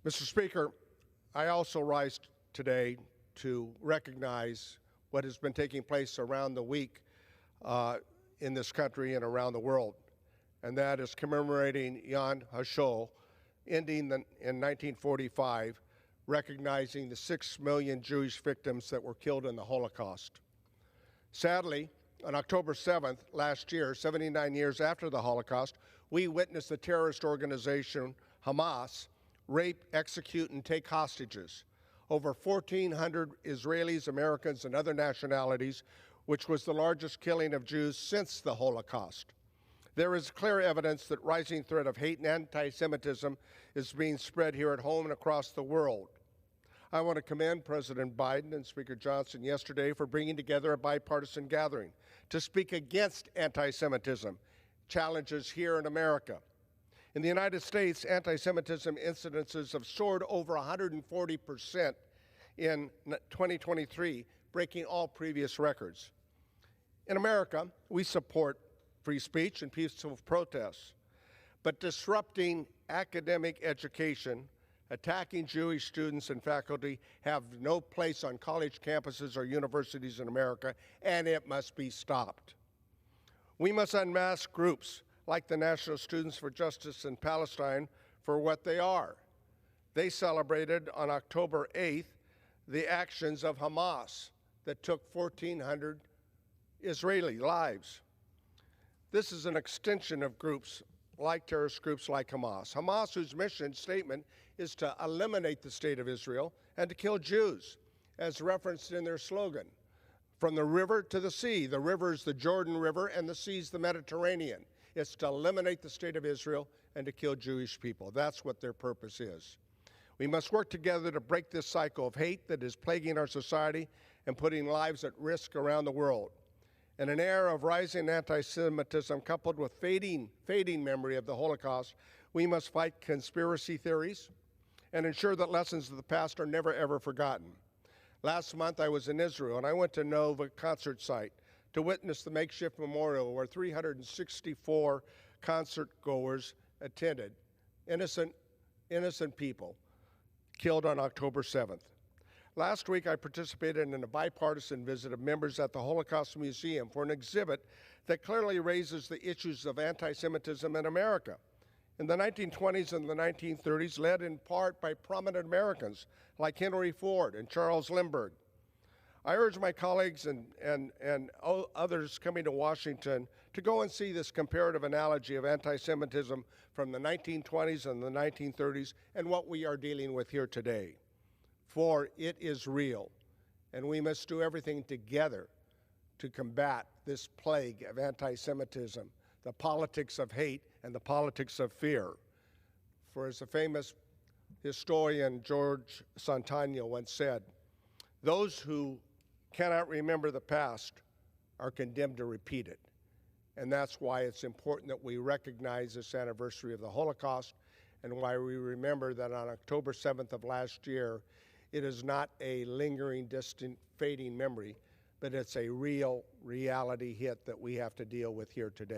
Mr. Speaker, I also rise today to recognize what has been taking place around the week in this country and around the world, and that is commemorating Yom HaShoah, ending in 1945, recognizing the 6 million Jewish victims that were killed in the Holocaust. Sadly, on October 7th last year, 79 years after the Holocaust, we witnessed the terrorist organization Hamas rape, execute, and take hostages over 1,400 Israelis, Americans, and other nationalities, which was the largest killing of Jews since the Holocaust. There is clear evidence that rising threat of hate and anti-Semitism is being spread here at home and across the world. I want to commend President Biden and Speaker Johnson yesterday for bringing together a bipartisan gathering to speak against anti-Semitism challenges here in America. In the United States, anti-Semitism incidences have soared over 140% in 2023, breaking all previous records. In America, we support free speech and peaceful protests, but disrupting academic education, attacking Jewish students and faculty have no place on college campuses or universities in America, and it must be stopped. We must unmask groups like the National Students for Justice in Palestine for what they are. They celebrated on October 8th the actions of Hamas that took 1,400 Israeli lives. This is an extension of groups like terrorist groups like Hamas. Hamas, whose mission statement is to eliminate the state of Israel and to kill Jews, as referenced in their slogan, from the river to the sea. The river is the Jordan River and the sea is the Mediterranean. It's to eliminate the state of Israel and to kill Jewish people. That's what their purpose is. We must work together to break this cycle of hate that is plaguing our society and putting lives at risk around the world. In an era of rising anti-Semitism coupled with fading memory of the Holocaust, we must fight conspiracy theories and ensure that lessons of the past are never, ever forgotten. Last month, I was in Israel, and I went to Nova concert site to witness the makeshift memorial where 364 concert goers attended, innocent people killed on October 7th. Last week, I participated in a bipartisan visit of members at the Holocaust Museum for an exhibit that clearly raises the issues of anti-Semitism in America. In the 1920s and the 1930s, led in part by prominent Americans like Henry Ford and Charles Lindbergh. I urge my colleagues and others coming to Washington to go and see this comparative analogy of anti-Semitism from the 1920s and the 1930s and what we are dealing with here today. For it is real, and we must do everything together to combat this plague of anti-Semitism, the politics of hate and the politics of fear. For as the famous historian George Santayana once said, those who cannot remember the past are condemned to repeat it. And that's why it's important that we recognize this anniversary of the Holocaust and why we remember that on October 7th of last year, it is not a lingering, distant, fading memory, but it's a real reality hit that we have to deal with here today.